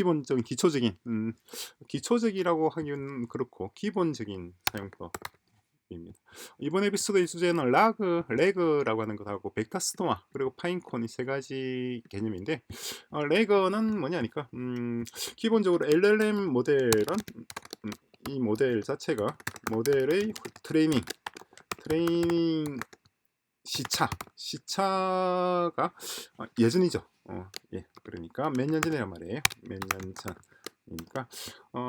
기본적인 기초적이라고 하기는 그렇고 기본적인 사용법입니다. 이번 에피소드의 주제는 레그라고 하는 것하고 벡터스토어 그리고 파인콘 이 세 가지 개념인데, 레그는 뭐냐니까 기본적으로 LLM 모델은 이 모델 자체가 모델의 트레이닝 시차가 예전이죠. 예, 그러니까 몇 년 전이란 말이에요. 몇 년 전이니까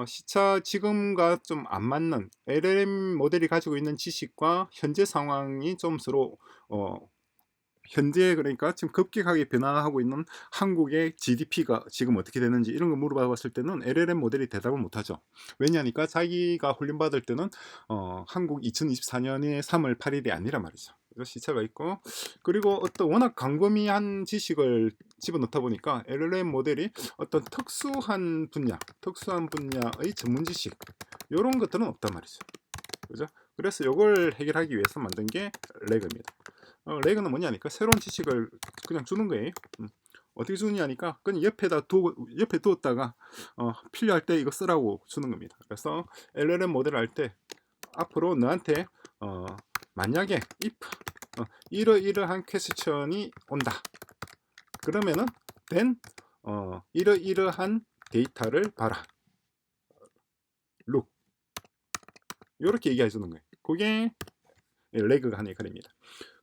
시차 지금과 좀 안 맞는 LLM 모델이 가지고 있는 지식과 현재 상황이 좀 서로 현재 그러니까 지금 급격하게 변화하고 있는 한국의 GDP가 지금 어떻게 되는지 이런 거 물어봤을 때는 LLM 모델이 대답을 못하죠. 왜냐니까 자기가 훈련받을 때는 한국 2024년의 3월 8일이 아니란 말이죠. 그래서 시차가 있고, 그리고 어떤 워낙 광범위한 지식을 집어넣다 보니까 LLM 모델이 어떤 특수한 분야의 전문 지식 이런 것들은 없단 말이죠. 그죠? 그래서 이걸 해결하기 위해서 만든 게 레그입니다. 레그는 뭐냐니까 새로운 지식을 그냥 주는 거예요. 어떻게 주느냐니까 그냥 옆에 두었다가 필요할 때 이거 쓰라고 주는 겁니다. 그래서 LLM 모델을 할 때 앞으로 너한테 만약에 if 이러이러한 퀘스천이 온다 그러면은 then 이러이러한 데이터를 봐라 look 이렇게 얘기해 주는 거예요. 그게 레그가 하는 역할입니다.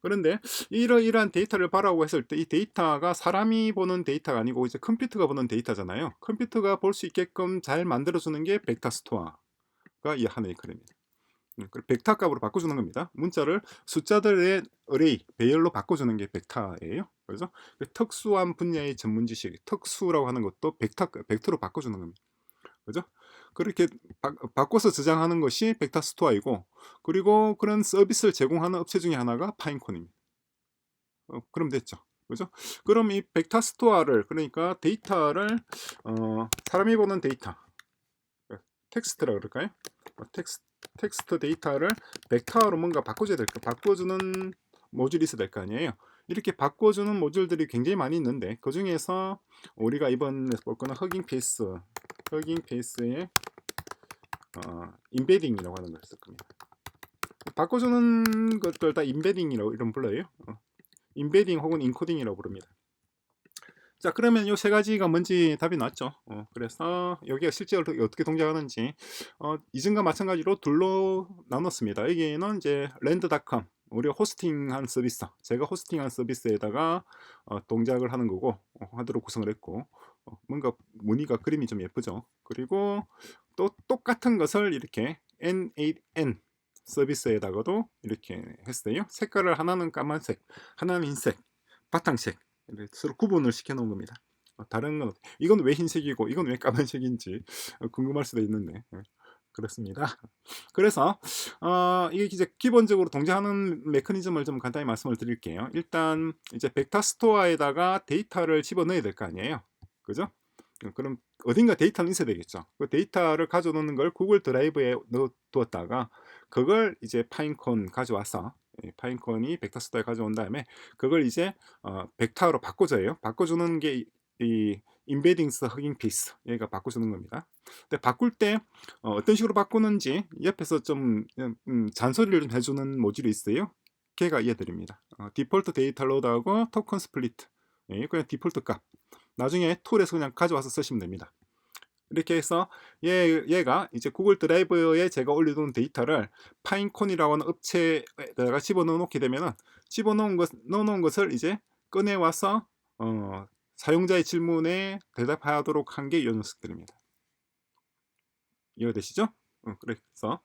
그런데 이러이러한 데이터를 봐라고 했을 때 이 데이터가 사람이 보는 데이터가 아니고 이제 컴퓨터가 보는 데이터잖아요. 컴퓨터가 볼 수 있게끔 잘 만들어주는 게 벡터 스토어가 이 하나의 역할입니다. 벡터 값으로 바꿔주는 겁니다. 문자를 숫자들의 어레이, 배열로 바꿔주는 게 벡터예요. 그래서 특수한 분야의 전문 지식, 특수라고 하는 것도 벡터로 바꿔주는 겁니다. 그죠? 그렇게 바꿔서 저장하는 것이 벡터 스토어이고, 그리고 그런 서비스를 제공하는 업체 중에 하나가 파인콘입니다. 그럼 됐죠. 그죠? 그럼 이 벡터 스토어를 그러니까 데이터를 사람이 보는 데이터 텍스트라 그럴까요? 텍스트 데이터를 벡터로 뭔가 바꿔주는 모듈이 있어야 될 거 아니에요. 이렇게 바꿔주는 모듈들이 굉장히 많이 있는데 그 중에서 우리가 이번에 볼 거는 허깅 페이스의 임베딩이라고 하는 걸 쓸 겁니다. 바꿔주는 것들 다 임베딩이라고 이런 불러요. 임베딩 혹은 인코딩이라고 부릅니다. 자, 그러면 이 세 가지가 뭔지 답이 나왔죠. 그래서 여기가 실제로 어떻게 동작하는지 이전과 마찬가지로 둘로 나눴습니다. 여기는 이제 랜드.com 우리가 호스팅한 서비스, 제가 호스팅한 서비스에다가 동작을 하는 거고 하드로 구성을 했고, 뭔가 무늬가 그림이 좀 예쁘죠. 그리고 또 똑같은 것을 이렇게 N8N 서비스에다가도 이렇게 했어요. 색깔을 하나는 까만색, 하나는 흰색, 바탕색 서로 구분을 시켜 놓은 겁니다. 다른 건 이건 왜 흰색이고 이건 왜 까만색인지 궁금할 수도 있는데 그렇습니다. 그래서 이게 이제 기본적으로 동작하는 메커니즘을 좀 간단히 말씀을 드릴게요. 일단 이제 벡터 스토어에다가 데이터를 집어넣어야 될 거 아니에요. 그죠? 그럼 어딘가 데이터는 있어야 되겠죠. 그 데이터를 가져놓는 걸 구글 드라이브에 넣어두었다가 그걸 이제 파인콘 가져와서 파인콘이 벡터 스토어에 가져온 다음에 그걸 이제 벡터로 바꿔줘요. 바꿔주는 게 이 임베딩스 허깅 페이스 얘가 바꿔주는 겁니다. 근데 바꿀 때 어떤 식으로 바꾸는지 옆에서 좀 잔소리를 좀 해주는 모듈이 있어요. 걔가 이해드립니다. 디폴트 데이터 로드하고 토큰 스플리트 그냥 디폴트 값 나중에 툴에서 그냥 가져와서 쓰시면 됩니다. 이렇게 해서 얘가 이제 구글 드라이브에 제가 올려둔 데이터를 파인콘이라고 하는 업체에다가 집어넣게 되면은 넣어놓은 것을 이제 꺼내와서 사용자의 질문에 대답하도록 한 게 이 녀석들입니다. 이해되시죠? 그래서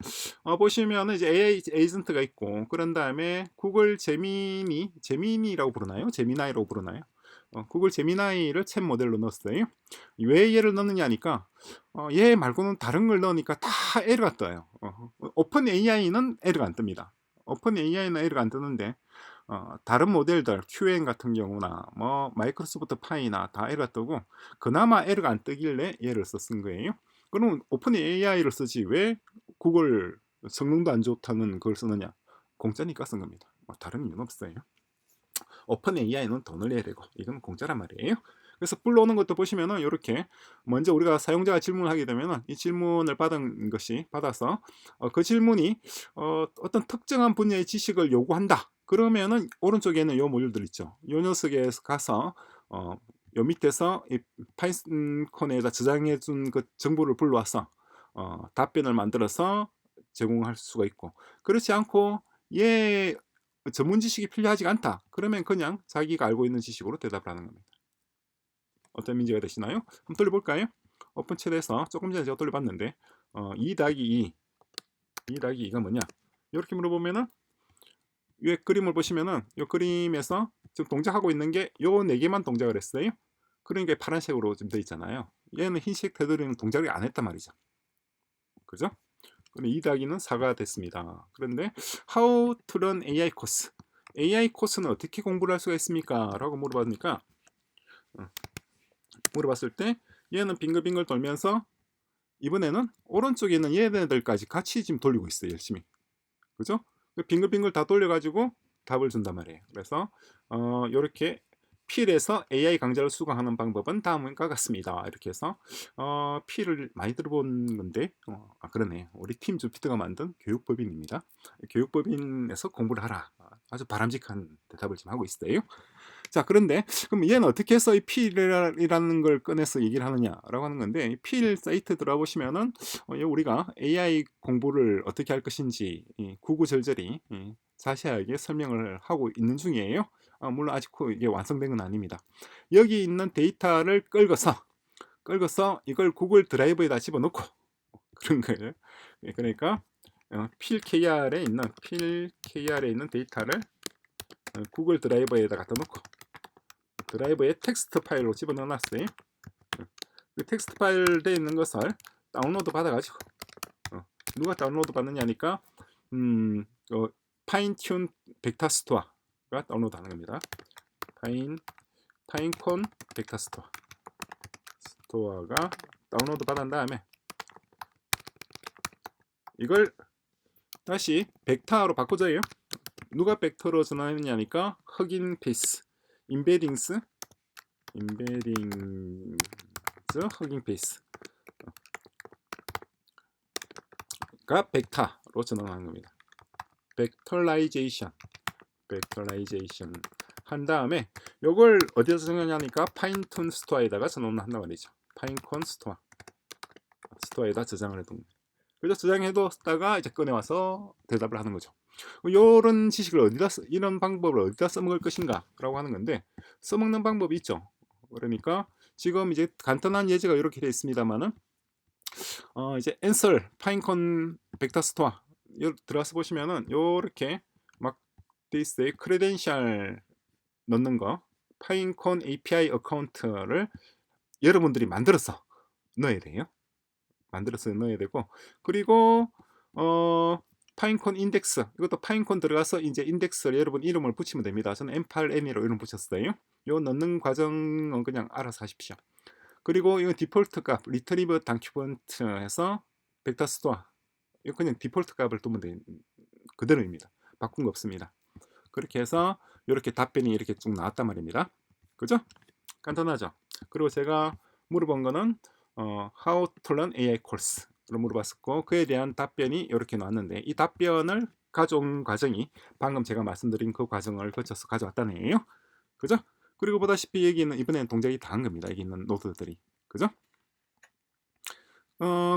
보시면은 이제 AI 에이전트가 있고 그런 다음에 구글 제미니라고 부르나요? 제미나이라고 부르나요? 구글 제미나이를 챗 모델로 넣었어요. 왜 얘를 넣느냐니까 얘 말고는 다른 걸 넣으니까 다 에러가 떠요. 오픈 AI는 에러가 안 뜹니다. 오픈 AI는 에러가 안 뜨는데 다른 모델들 QN 같은 경우나 뭐 마이크로소프트 파이나 다 에러가 뜨고 그나마 에러가 안 뜨길래 얘를 쓴 거예요. 그럼 오픈 AI를 쓰지 왜 구글 성능도 안 좋다는 걸 쓰느냐? 공짜니까 쓴 겁니다. 다른 이유는 없어요. 오픈 AI는 돈을 내야 되고 이건 공짜란 말이에요. 그래서 불러오는 것도 보시면은 이렇게 먼저 우리가 사용자가 질문을 하게 되면은 이 질문을 받아서 그 질문이 어떤 특정한 분야의 지식을 요구한다. 그러면은 오른쪽에는 요 모듈들 있죠. 요 녀석에 가서 요 밑에서 이 파이콘에다 저장해 준 그 정보를 불러와서 답변을 만들어서 제공할 수가 있고, 그렇지 않고 얘 전문 지식이 필요하지 않다. 그러면 그냥 자기가 알고 있는 지식으로 대답을 하는 겁니다. 어떤 문제가 되시나요? 한번 돌려볼까요? 오픈 챗에서 조금 전에 제가 돌려봤는데 2 더하기 2 더하기 2가 뭐냐? 이렇게 물어보면은 이 그림을 보시면은 이 그림에서 지금 동작하고 있는 게 요 4개만 동작을 했어요. 그러니까 파란색으로 좀 돼 있잖아요. 얘는 흰색 테두리는 동작을 안 했단 말이죠. 그죠? 그럼 2 더하기는 4가 됐습니다. 그런데 How to run AI 코스. AI 코스는 어떻게 공부를 할 수가 있습니까? 라고 물어봤을 때 얘는 빙글빙글 돌면서 이번에는 오른쪽에 있는 얘네들까지 같이 지금 돌리고 있어요. 열심히. 그죠? 빙글빙글 다 돌려가지고 답을 준단 말이에요. 그래서 이렇게 필에서 AI 강좌를 수강하는 방법은 다음과 같습니다. 이렇게 해서 필을 많이 들어본 건데 그러네. 우리 팀 주피터가 만든 교육법인입니다. 교육법인에서 공부를 하라. 아주 바람직한 대답을 지금 하고 있어요. 자, 그런데 그럼 얘는 어떻게 해서 이 필이라는 걸 꺼내서 얘기를 하느냐라고 하는 건데, 이 필 사이트 들어보시면은 우리가 AI 공부를 어떻게 할 것인지 구구절절히 자세하게 설명을 하고 있는 중이에요. 물론 아직 이게 완성된 건 아닙니다. 여기 있는 데이터를 끌어서 이걸 구글 드라이브에다 집어넣고 그런 거예요. 그러니까 필 KR에 있는 데이터를 구글 드라이버에다 갖다 놓고 드라이버에 텍스트 파일로 집어넣어 놨어요. 그 텍스트 파일 돼 있는 것을 다운로드 받아가지고 누가 다운로드 받느냐니까 파인튠 벡터 스토어가 다운로드 하는 겁니다. 파인콘 벡터 스토어가 다운로드 받은 다음에 이걸 다시 벡터로 바꿔줘요. 누가 벡터로 전환했냐니까 흑인 페이스 임베딩스 흑인 페이스가 벡터로 전환하는 겁니다. 벡터라이제이션 한 다음에 요걸 어디서 저장하냐니까 파인톤 스토어에다가 전환을 한단 말이죠. 파인콘 스토어에다 저장을 해둔 겁니다. 그래서 저장해뒀다가 이제 꺼내와서 대답을 하는 거죠. 이런 지식을 이런 방법을 어디다 써먹을 것인가 라고 하는 건데, 써먹는 방법이 있죠. 그러니까 지금 이제 간단한 예제가 이렇게 되어 있습니다만은 이제 answer 파인콘 벡터 스토어 들어가서 보시면은 요렇게 막 돼 있어요. 크레덴셜 넣는 거, 파인콘 API 어카운트를 여러분들이 만들어서 넣어야 돼요. 되고, 그리고 파인콘 인덱스, 이것도 파인콘 들어가서 이제 인덱스를 여러분 이름을 붙이면 됩니다. 저는 M8N이라고 이름 붙였어요. 요 넣는 과정은 그냥 알아서 하십시오. 그리고 이 디폴트 값 리트리브 다큐멘트 해서 벡터 스토어, 이거 그냥 디폴트 값을 두면 돼. 그대로입니다. 바꾼 거 없습니다. 그렇게 해서 이렇게 답변이 이렇게 쭉 나왔단 말입니다. 그죠? 간단하죠? 그리고 제가 물어본 거는 How to learn AI course로 물어봤었고, 그에 대한 답변이 이렇게 나왔는데, 이 답변을 가져온 과정이 방금 제가 말씀드린 그 과정을 거쳐서 가져왔다는 얘기예요. 그죠? 그리고 보다시피 여기는 이번에는 동작이 다 한 겁니다. 여기 있는 노드들이. 그죠?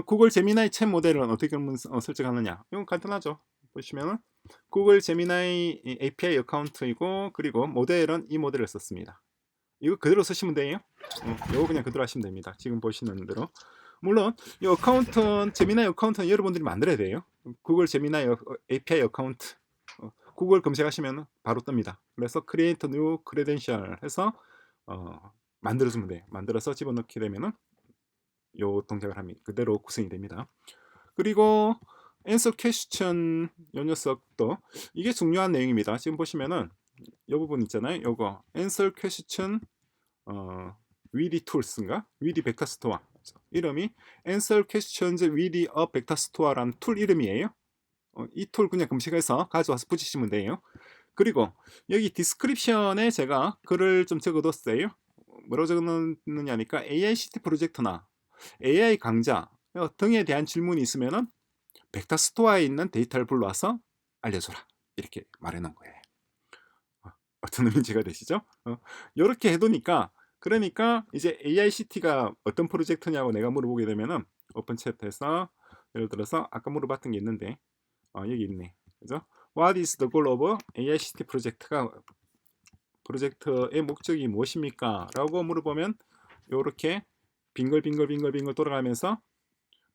구글 제미나이 챗 모델은 어떻게 설정하느냐? 이건 간단하죠. 보시면은 구글 제미나이 API 어카운트이고, 그리고 모델은 이 모델을 썼습니다. 이거 그대로 쓰시면 돼요. 이거 그냥 그대로 하시면 됩니다. 지금 보시는 대로. 물론 이 어카운트는 제미나이 어카운트는 여러분들이 만들어야 돼요. 구글 제미나이 API 어카운트 구글 검색하시면 바로 뜹니다. 그래서 create new credential 해서 만들어주면 돼요. 만들어서 집어넣게 되면은 요 동작을 하면 그대로 구성이 됩니다. 그리고 answer question 요 녀석도 이게 중요한 내용입니다. 지금 보시면은 이 부분 있잖아요. 요거 answer question with tools인가? with vector store 이름이 answer questions with a vector store라는 툴 이름이에요. 이 툴 그냥 검색해서 가져와서 붙이시면 돼요. 그리고 여기 디스크립션에 제가 글을 좀 적어뒀어요. 뭐라고 적었느냐니까 AICT 프로젝트나 AI 강좌 등에 대한 질문이 있으면은 벡터 스토어에 있는 데이터를 불러와서 알려줘라 이렇게 말해놓은 거예요. 어떤 의미인지가 되시죠? 요렇게 해두니까 그러니까 이제 AICT가 어떤 프로젝트냐고 내가 물어보게 되면은 오픈 챗에서 예를 들어서 아까 물어봤던 게 있는데 여기 있네. 그죠? What is the goal of AICT 프로젝트의 목적이 무엇입니까? 라고 물어보면 요렇게 빙글빙글 돌아가면서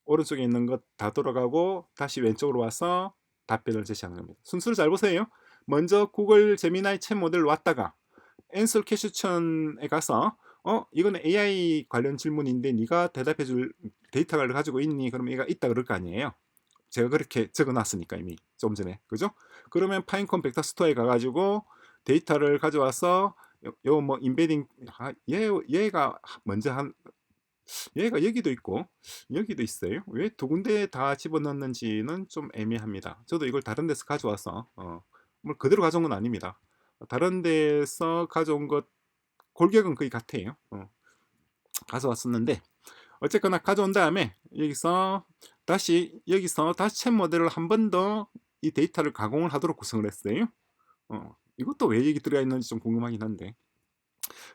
오른쪽에 있는 것 다 돌아가고 다시 왼쪽으로 와서 답변을 제시하는 겁니다. 순서를 잘 보세요. 먼저 구글 제미나이 챗 모델로 왔다가 앤서 퀘스천에 가서 이건 AI 관련 질문인데 네가 대답해줄 데이터를 가지고 있니? 그러면 얘가 있다 그럴 거 아니에요. 제가 그렇게 적어놨으니까 이미 좀 전에 그죠? 그러면 파인콘 벡터 스토어에 가가지고 데이터를 가져와서 요 뭐 인베딩 얘가 먼저 한 얘가 여기도 있고 여기도 있어요. 왜 두 군데 다 집어넣는지는 좀 애매합니다. 저도 이걸 다른 데서 가져와서 뭐 그대로 가져온 건 아닙니다. 다른 데서 가져온 것 골격은 거의 같아요. 가져왔었는데 어쨌거나 가져온 다음에 여기서 다시 챗 모델을 한 번 더 이 데이터를 가공을 하도록 구성을 했어요. 이것도 왜 여기 들어가 있는지 좀 궁금하긴 한데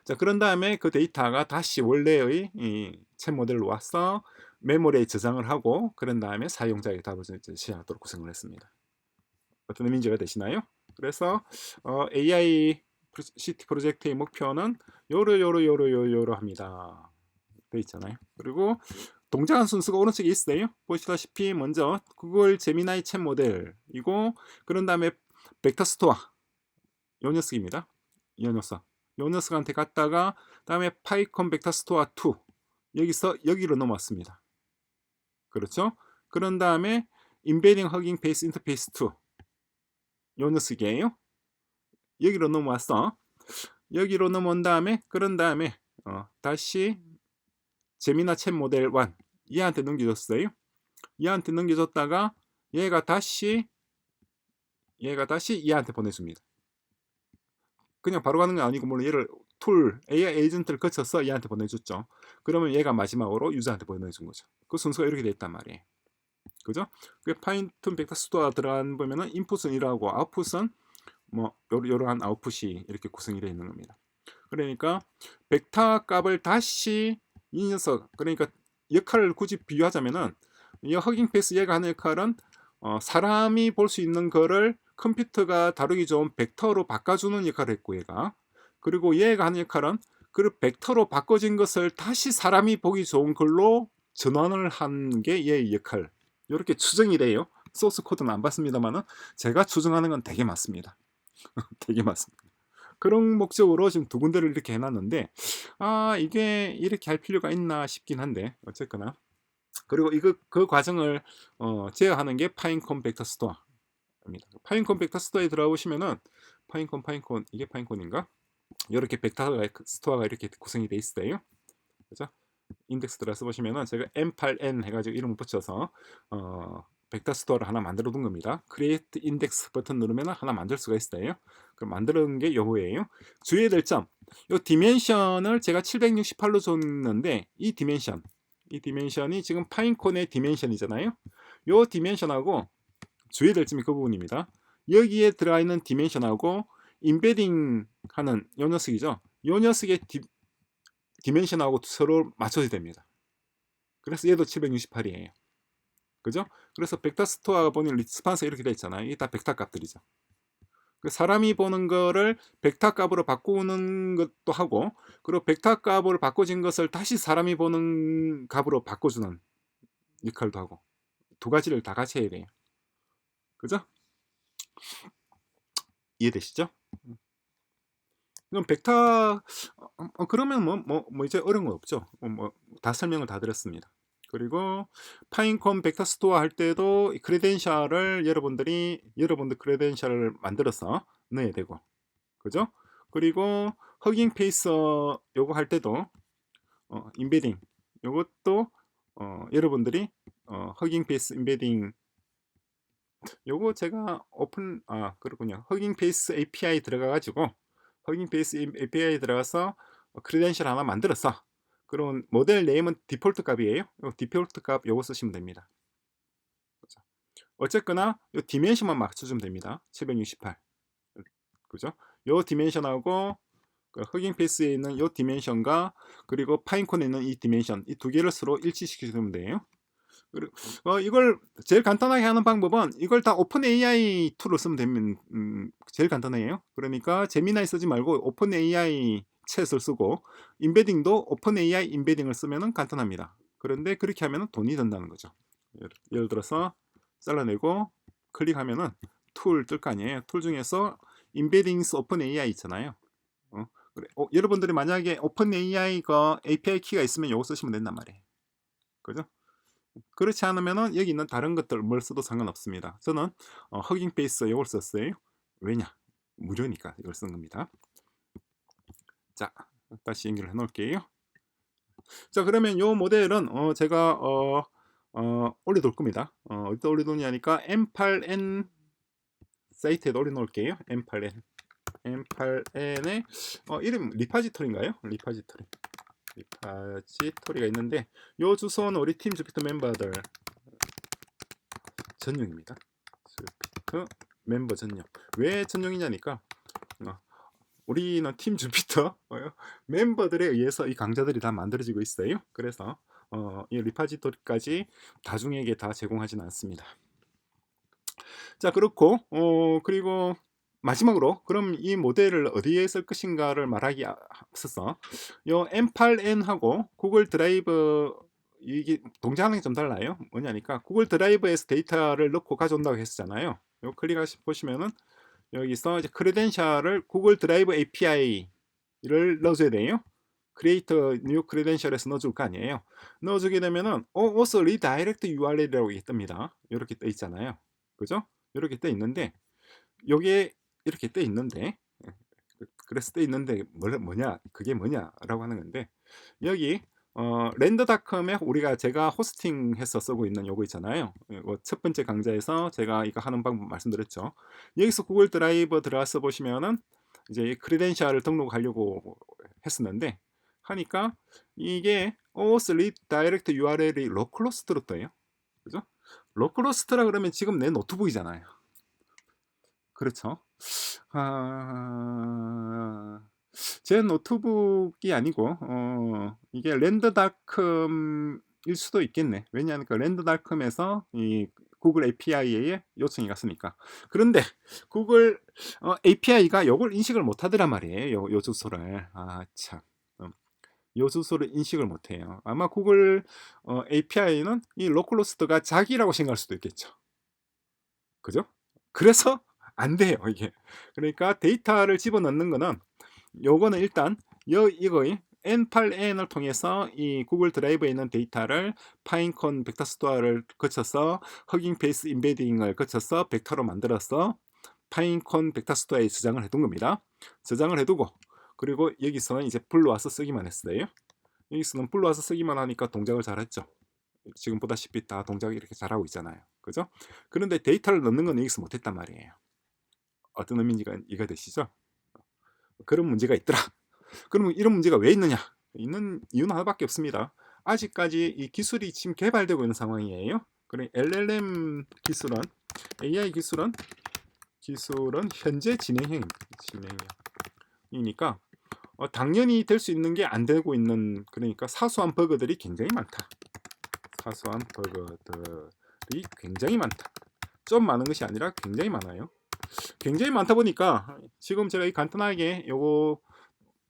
자 그런 다음에 그 데이터가 다시 원래의 이 챗 모델로 와서 메모리에 저장을 하고 그런 다음에 사용자에게 답을 제시하도록 구성을 했습니다. 어떤 의미인지가 되시나요? 그래서 AI CT 프로젝트의 목표는 요러 합니다. 돼 있잖아요. 그리고 동작한 순서가 오른쪽에 있어요. 보시다시피 먼저 구글 제미나이 챗 모델이고 그런 다음에 벡터 스토어 요 녀석입니다. 요 녀석한테 갔다가 다음에 파이콘 벡터 스토어 2 여기서 여기로 넘어왔습니다. 그렇죠? 그런 다음에 인베딩 허깅 페이스 인터페이스 2 요 녀석이에요. 여기로 넘어왔어. 여기로 넘어온 다음에 그런 다음에 다시 제미나 챗 모델 1 얘한테 넘겨줬어요. 얘한테 넘겨줬다가 얘가 다시 얘한테 보내줍니다. 그냥 바로 가는 게 아니고 물론 얘를 툴 AI 에이전트를 거쳐서 얘한테 보내줬죠. 그러면 얘가 마지막으로 유저한테 보내준 거죠. 그 순서가 이렇게 돼 있단 말이에요. 그죠? 그 파이썬 벡터 스토어 들어간 보면은 인풋은 이러고 아웃풋은 뭐 이러한 아웃풋이 이렇게 구성이 되어 있는 겁니다. 그러니까 벡터 값을 다시 이 녀석 그러니까 역할을 굳이 비유하자면은 이 허깅 페이스 얘가 하는 역할은 사람이 볼 수 있는 거를 컴퓨터가 다루기 좋은 벡터로 바꿔주는 역할을 했고 얘가 그리고 얘가 하는 역할은 그 벡터로 바꿔진 것을 다시 사람이 보기 좋은 걸로 전환을 한 게 얘의 역할 이렇게 추정이 돼요. 소스 코드는 안 봤습니다만은 제가 추정하는 건 되게 맞습니다. 되게 맞습니다. 그런 목적으로 지금 두 군데를 이렇게 해놨는데 이게 이렇게 할 필요가 있나 싶긴 한데 어쨌거나 그리고 그 과정을 제어하는 게 파인콘 벡터 스토어입니다. 파인콘 벡터 스토어에 들어오시면은 파인콘 이게 파인콘인가? 이렇게 벡터 스토어가 이렇게 구성이 돼 있어요. 그죠? 인덱스 들어서 보시면은 제가 M8N 해가지고 이름을 붙여서 벡터 스토어를 하나 만들어 둔 겁니다. Create Index 버튼 누르면 하나 만들 수가 있어요. 그럼 만드는 게 요거예요. 주의해야 될 점, 요 디멘션을 제가 768로 줬는데 이 디멘션이 지금 파인콘의 디멘션이잖아요. 요 디멘션하고 주의해야 될 점이 그 부분입니다. 여기에 들어가 있는 디멘션하고 인베딩 하는 요 녀석이죠. 요 녀석의 디멘션하고 서로 맞춰야 됩니다. 그래서 얘도 768이에요. 그죠? 그래서 벡터 스토어가 보니 리스판스가 이렇게 돼 있잖아요. 이게 다 벡터 값들이죠. 사람이 보는 거를 벡터 값으로 바꾸는 것도 하고 그리고 벡터 값으로 바꿔진 것을 다시 사람이 보는 값으로 바꿔주는 역할도 하고 두 가지를 다 같이 해야 돼요. 그죠? 이해되시죠? 그럼 벡터 그러면 뭐 이제 어려운 거 없죠. 다 설명을 다 드렸습니다. 그리고 파인콘 벡터 스토어 할 때도 크레덴셜을 여러분들 크레덴셜을 만들어서 넣어야 되고 그죠? 그리고 허깅 페이스 요거 할 때도 인베딩 요것도 여러분들이 허깅 페이스 인베딩 요거 제가 그렇군요. 허깅 페이스 API 들어가 가지고 허깅 페이스 API 들어가서 크레덴셜 하나 만들었어. 그럼 모델 네임은 디폴트 값이에요. 요 디폴트 값 요거 쓰시면 됩니다. 그죠? 어쨌거나 요 디멘션만 맞춰주면 됩니다. 768. 그죠? 요 디멘션하고 그 허깅 페이스에 있는 요 디멘션과 그리고 파인콘에 있는 이 디멘션 이 두 개를 서로 일치시키면 돼요. 그리고 이걸 제일 간단하게 하는 방법은 이걸 다 오픈 AI 툴을 쓰면 되면 제일 간단해요. 그러니까 제미나이 쓰지 말고 오픈 AI 챗을 쓰고 인베딩도 오픈 AI 인베딩을 쓰면 간단합니다. 그런데 그렇게 하면 돈이 든다는 거죠. 예를 들어서 잘라내고 클릭하면은 툴 뜰 거 아니에요. 툴 중에서 인베딩스 오픈 AI 있잖아요. 그래. 여러분들이 만약에 오픈 AI가 API 키가 있으면 이거 쓰시면 된단 말이에요. 그죠? 그렇지 않으면은 여기 있는 다른 것들 뭘 써도 상관없습니다. 저는 허깅 페이스 이걸 썼어요. 왜냐? 무료니까 이걸 쓴 겁니다. 자, 다시 연결을 해 놓을게요. 자, 그러면 이 모델은 제가 올려둘 겁니다. 어디다 올려놓냐니까 M8N 사이트에 올려놓을게요. M8N의 이름 리파지토리인가요? 리파지토리가 있는데 요 주소는 우리 팀 주피터 멤버들 전용입니다. 주피터 멤버 전용. 왜 전용이냐니까 우리는 팀 주피터 멤버들에 의해서 이 강좌들이 다 만들어지고 있어요. 그래서 이 리파지토리까지 다중에게 다 제공하지는 않습니다. 자, 그렇고 그리고 마지막으로 그럼 이 모델을 어디에 쓸 것인가를 말하기 앞서서 요 M8N하고 구글 드라이브 이게 동작하는 게 좀 달라요. 뭐냐니까 구글 드라이브에서 데이터를 넣고 가져온다고 했었잖아요. 요 클릭하시 보시면은 여기서 이제 크레덴셜을 구글 드라이브 API를 넣어줘야 돼요. 크리에이터 뉴 크레덴셜에서 넣어줄 거 아니에요. 넣어주게 되면은 also redirect URL이라고 뜹니다. 이렇게 떠 있잖아요. 그죠? 이렇게 떠 있는데 요게 이렇게 떠 있는데 그래서 떠 있는데 뭐냐 그게 뭐냐라고 하는 건데 여기 랜더닷컴에 제가 호스팅해서 쓰고 있는 요거 있잖아요. 첫 번째 강좌에서 제가 이거 하는 방법 말씀드렸죠. 여기서 구글 드라이브 들어가서 보시면은 이제 크레덴셜을 등록하려고 했었는데 하니까 이게 OAuth Redirect URL이 로컬호스트로 떠요. 그죠? 로컬호스트라 그러면 지금 내 노트북이잖아요. 그렇죠? 제 노트북이 아니고 이게 랜드닷컴일 수도 있겠네. 왜냐하니까 랜드닷컴에서 이 구글 API에 요청이 갔으니까. 그런데 구글 API가 이걸 인식을 못하더란 말이에요. 요 주소를. 참. 요 주소를 인식을 못해요. 아마 구글 API는 이 로컬호스트가 자기라고 생각할 수도 있겠죠. 그죠? 그래서 안 돼요, 이게. 그러니까 데이터를 집어넣는 거는 요거는 일단 이거의 N8N을 통해서 이 구글 드라이브에 있는 데이터를 파인콘 벡터 스토어를 거쳐서 허깅 페이스 인베딩을 거쳐서 벡터로 만들어서 파인콘 벡터 스토어에 저장을 해둔 겁니다. 저장을 해두고 그리고 여기서는 이제 불러와서 쓰기만 했어요. 여기서는 불러와서 쓰기만 하니까 동작을 잘했죠. 지금 보다시피 다 동작을 이렇게 잘하고 있잖아요. 그죠? 그런데 데이터를 넣는 건 여기서 못했단 말이에요. 어떤 의미인지가 이해가 되시죠? 그런 문제가 있더라. 그러면 이런 문제가 왜 있느냐? 있는 이유는 하나밖에 없습니다. 아직까지 이 기술이 지금 개발되고 있는 상황이에요. 그래 LLM 기술은 AI 기술은 현재 진행형이니까 당연히 될 수 있는 게 안 되고 있는 그러니까 사소한 버그들이 굉장히 많다. 사소한 버그들이 굉장히 많다. 좀 많은 것이 아니라 굉장히 많아요. 굉장히 많다 보니까 지금 제가 간단하게 요거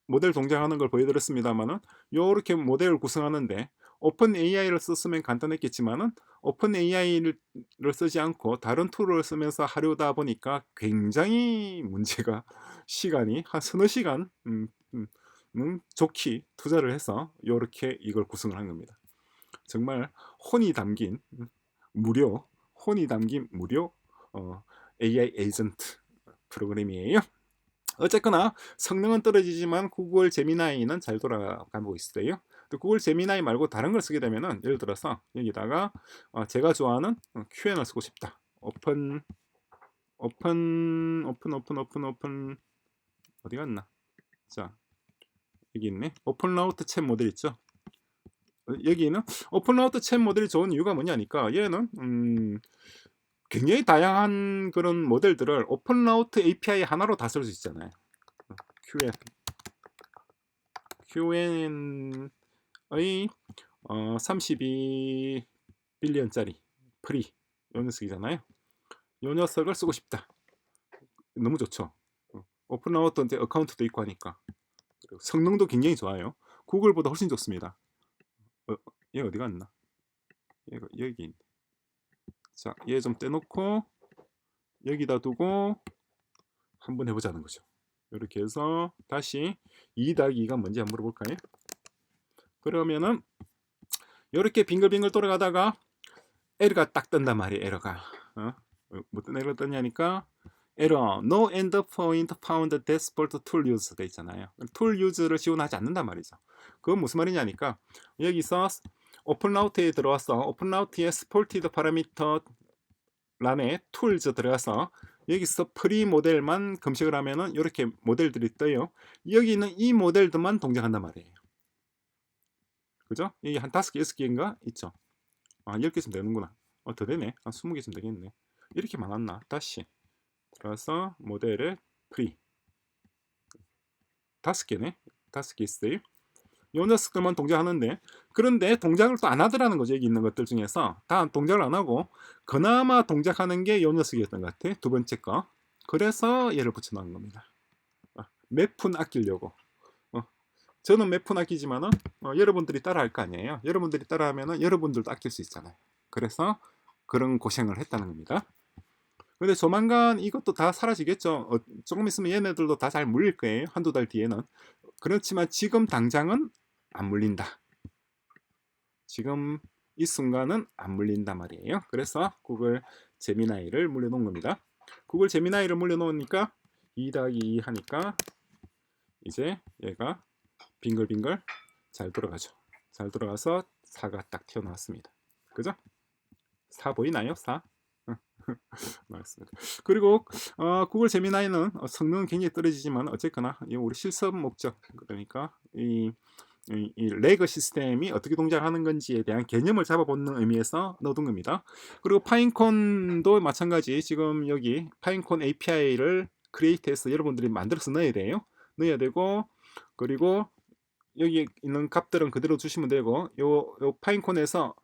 모델 동작하는 걸 보여드렸습니다만은 요렇게 모델을 구성하는데 오픈 AI를 썼으면 간단했겠지만은 오픈 AI를 쓰지 않고 다른 툴을 쓰면서 하려다 보니까 굉장히 문제가 시간이 한 서너 시간 좋게 투자를 해서 요렇게 이걸 구성을 한 겁니다. 정말 혼이 담긴 무료 AI 에이전트 프로그램이에요. 어쨌거나 성능은 떨어지지만 구글 제미나이는 잘 돌아가고 있어요. 또 구글 제미나이 말고 다른 걸 쓰게 되면은 예를 들어서 여기다가 제가 좋아하는 Q&A를 쓰고 싶다. 오픈 어디 갔나? 자, 여기 있네. 오픈라우트 챗 모델 있죠. 여기는 오픈라우트 챗 모델이 좋은 이유가 뭐냐니까 얘는 굉장히 다양한 그런 모델들을 오픈라우트 API 하나로 다 쓸 수 있잖아요. QN의 32 빌리언짜리 프리 요 녀석이잖아요. 요 녀석을 쓰고 싶다. 너무 좋죠. 오픈라우트 이제 어카운트도 있고 하니까 성능도 굉장히 좋아요. 구글보다 훨씬 좋습니다. 얘 어디 갔나? 얘가 여기 있네. 자, 얘 좀 떼놓고 여기다 두고 한번 해보자는 거죠. 이렇게 해서 다시 2-2가 뭔지 한번 물어볼까요? 그러면은 이렇게 빙글빙글 돌아가다가 에러가 딱 뜬단 말이에요. 에러가 무슨 에러 떴냐니까 에러 no endpoint found default tool use 돼 있잖아요. 툴 유즈를 지원하지 않는단 말이죠. 그건 무슨 말이냐니까 여기서 오픈라우트에 들어와서 오픈라우트의 supported parameter 란에 tools 들어가서 여기서 프리 모델만 검색을 하면은 이렇게 모델들이 떠요. 여기 있는 이 모델들만 동작한단 말이에요. 그죠? 여기 한 5개, 6개인가 있죠. 10개 있으면 되는구나. 더 되네. 한 20개 있으면 되겠네. 이렇게 많았나? 다시 들어가서 모델에 프리 5개네. 5개 있어요. 요 녀석들만 동작하는데 그런데 동작을 또 안 하더라는 거죠. 여기 있는 것들 중에서 다 동작을 안 하고 그나마 동작하는 게 요 녀석이었던 것 같아. 두 번째 거. 그래서 얘를 붙여놓은 겁니다. 몇 푼 아끼려고. 저는 몇 푼 아끼지만은 여러분들이 따라 할 거 아니에요. 여러분들이 따라 하면은 여러분들도 아낄 수 있잖아요. 그래서 그런 고생을 했다는 겁니다. 근데 조만간 이것도 다 사라지겠죠. 조금 있으면 얘네들도 다 잘 물릴 거예요. 한두 달 뒤에는. 그렇지만 지금 당장은 안 물린다. 지금 이 순간은 안 물린단 말이에요. 그래서 구글 제미나이를 물려놓은 겁니다. 구글 제미나이를 물려놓으니까 2-2 하니까 이제 얘가 빙글빙글 잘 돌아가죠. 잘 돌아가서 4가 딱 튀어나왔습니다. 그죠? 4 보이나요? 4? 맞습니다. 그리고 구글 제미나이는 성능은 굉장히 떨어지지만 어쨌거나 우리 실습 목적 그러니까 이 레거 시스템이 어떻게 동작하는 건지에 대한 개념을 잡아보는 의미에서 넣어둔 겁니다. 그리고 파인콘도 마찬가지 지금 여기 파인콘 API를 크리에이트해서 여러분들이 만들어서 넣어야 돼요. 넣어야 되고 그리고 여기 있는 값들은 그대로 주시면 되고 요 파인콘에서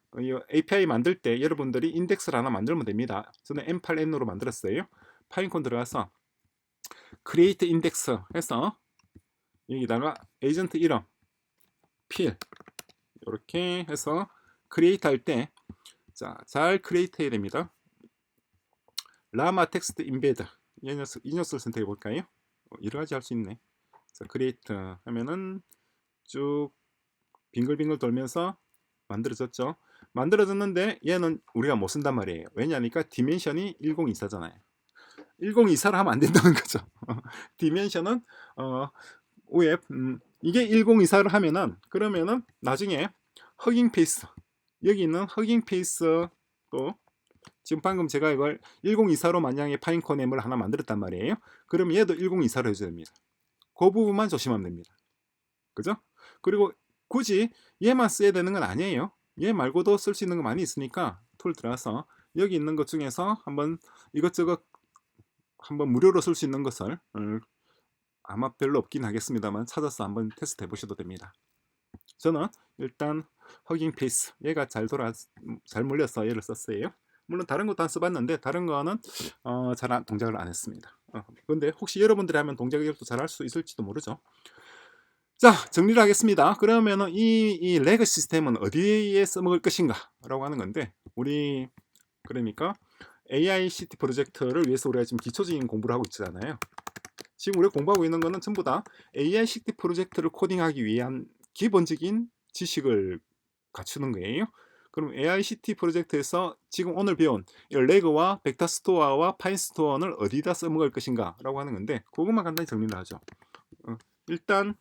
API 만들 때 여러분들이 인덱스를 하나 만들면 됩니다. 저는 M8N으로 만들었어요. 파인콘 들어가서 create index 해서 여기다가 에이전트 이름 필 이렇게 해서 크리에이트 할 때 잘 크리에이트 해야 됩니다. 라마 텍스트 인베드 이 녀석을 선택해 볼까요? 여러 가지 할 수 있네. 자, 크리에이트 하면은 쭉 빙글빙글 돌면서 만들어졌죠. 만들어졌는데 얘는 우리가 못 쓴단 말이에요. 왜냐니까 디멘션이 1024잖아요. 1024를 하면 안 된다는 거죠. 디멘션은 왜 이게 1024를 하면은 그러면은 나중에 허깅 페이스 여기 있는 허깅 페이스 또 지금 방금 제가 이걸 1024로 만약에 파인콘 M을 하나 만들었단 말이에요. 그럼 얘도 1024로 해줘야 됩니다. 그 부분만 조심하면 됩니다. 그죠? 그리고 굳이 얘만 써야 되는 건 아니에요. 얘 말고도 쓸 수 있는 거 많이 있으니까 툴 들어가서 여기 있는 것 중에서 한번 이것저것 한번 무료로 쓸 수 있는 것을 아마 별로 없긴 하겠습니다만 찾아서 한번 테스트 해보셔도 됩니다. 저는 일단 허깅 페이스 얘가 잘 물려서 얘를 썼어요. 물론 다른 것도 안 써봤는데 다른 거는 잘 동작을 안 했습니다. 근데 혹시 여러분들이 하면 동작을 또 잘 할 수 있을지도 모르죠. 자, 정리를 하겠습니다. 그러면은 이 레거 시스템은 어디에 써먹을 것인가 라고 하는 건데 우리 그러니까 AICT 프로젝트를 위해서 우리가 지금 기초적인 공부를 하고 있잖아요. 지금 우리가 공부하고 있는 거는 전부 다 AICT 프로젝트를 코딩하기 위한 기본적인 지식을 갖추는 거예요. 그럼 AICT 프로젝트에서 지금 오늘 배운 레거와 벡터스토어와 파인스토어를 어디다 써먹을 것인가 라고 하는 건데 그것만 간단히 정리를 하죠. 일단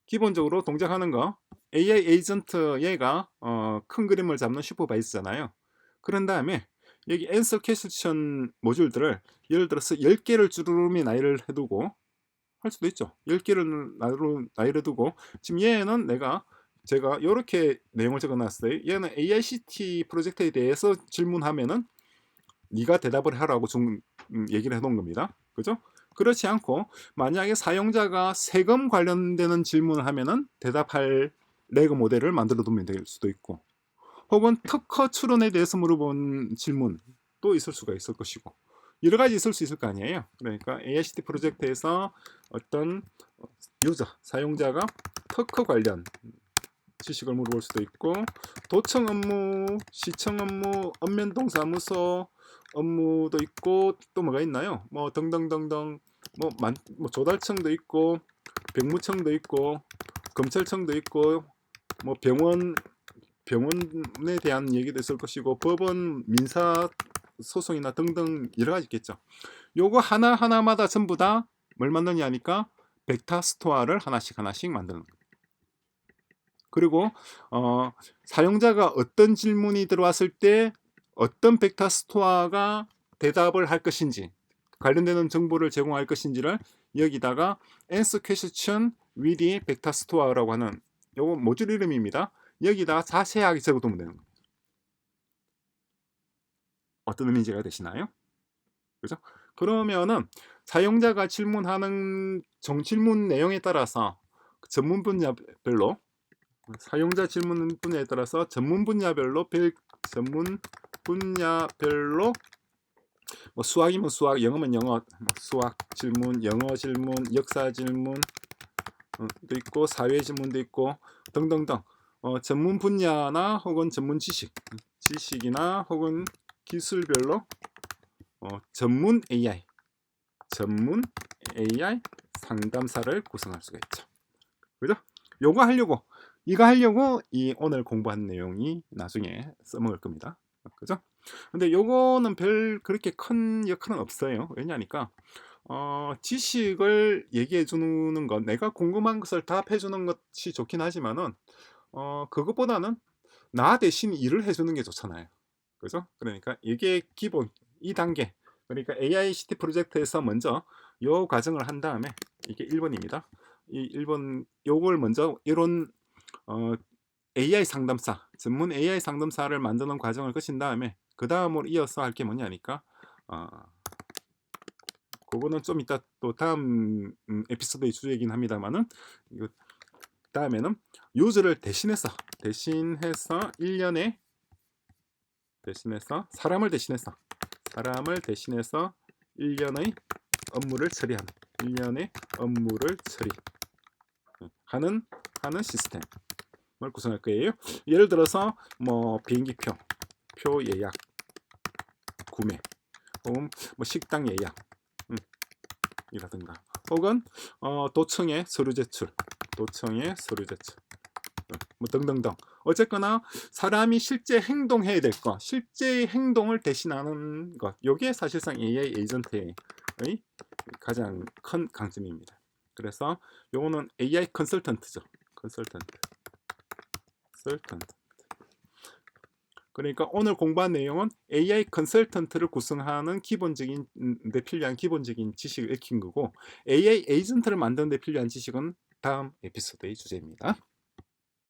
기본적으로 동작하는 거 AI 에이전트 얘가 큰 그림을 잡는 슈퍼바이저잖아요. 그런 다음에 여기 answer question 모듈들을 예를 들어서 10개를 주름이 나열을 해두고 할 수도 있죠. 10개를 나열해 두고 지금 얘는 제가 이렇게 내용을 적어 놨어요. 얘는 AICT 프로젝트에 대해서 질문하면은 네가 대답을 하라고 얘기를 해 놓은 겁니다. 그죠? 그렇지 않고 만약에 사용자가 세금 관련되는 질문을 하면은 대답할 레고 모델을 만들어 두면 될 수도 있고, 혹은 특허 출원에 대해서 물어본 질문도 있을 수가 있을 것이고, 여러 가지 있을 수 있을 거 아니에요. 그러니까 AICT 프로젝트에서 어떤 사용자가 특허 관련 지식을 물어볼 수도 있고, 도청 업무, 시청 업무, 읍면동사무소 업무도 있고, 또 뭐가 있나요? 뭐 등등등등, 뭐 조달청도 있고, 병무청도 있고, 검찰청도 있고, 뭐 병원에 대한 얘기도 있을 것이고, 법원 민사 소송이나 등등 여러 가지 있겠죠. 요거 하나하나마다 전부 다 뭘 만드냐 하니까 벡터 스토어를 하나씩 만드는 거예요. 그리고 사용자가 어떤 질문이 들어왔을 때 어떤 벡터 스토어가 대답을 할 것인지, 관련되는 정보를 제공할 것인지를 여기다가 answer question with 벡터 스토어라고 하는 요거 모듈 이름입니다. 여기다가 자세하게 적어두면 되는 거예요. 어떤 의미가 되시나요? 그죠? 그러면은 사용자가 질문하는 질문 내용에 따라서 전문 분야별로, 사용자 질문 분야에 따라서 전문 분야별로 뭐 수학이면 수학, 영어면 영어, 수학 질문, 영어 질문, 역사 질문도 있고, 사회 질문도 있고 등등등, 전문 분야나 혹은 전문 지식이나 혹은 기술별로 전문 AI 상담사를 구성할 수가 있죠. 그죠? 이거 하려고 이 오늘 공부한 내용이 나중에 써먹을 겁니다. 그죠? 근데 요거는 그렇게 큰 역할은 없어요. 왜냐니까 지식을 얘기해 주는 것, 내가 궁금한 것을 답해 주는 것이 좋긴 하지만은 그것보다는 나 대신 일을 해 주는 게 좋잖아요. 그죠? 그러니까 이게 기본 2단계. 그러니까 AICT 프로젝트에서 먼저 요 과정을 한 다음에, 이게 1번입니다. 이 1번 요걸 먼저 이런 AI 상담사, 전문 AI 상담사를 만드는 과정을 거친 다음에 그 다음으로 이어서 할 게 뭐냐니까 그거는 좀 이따 또 다음 에피소드의 주제이긴 합니다만은, 이거 다음에는 유저를 대신해서 1년에 사람을 대신해서 1년의 업무를 처리하는, 1년의 업무를 처리하는 시스템을 구성할 거예요. 예를 들어서 뭐 비행기표 예약, 구매, 혹은 뭐 식당 예약 이라든가, 혹은 도청의 서류 제출, 뭐 등등등. 어쨌거나 사람이 실제 행동해야 될 것, 실제 행동을 대신하는 것, 이게 사실상 AI 에이전트의 가장 큰 강점입니다. 그래서 요거는 AI 컨설턴트죠. 컨설턴트. 그러니까 오늘 공부한 내용은 AI 컨설턴트를 구성하는 기본적인 데 필요한 기본적인 지식을 익힌 거고, AI 에이전트를 만드는 데 필요한 지식은 다음 에피소드의 주제입니다.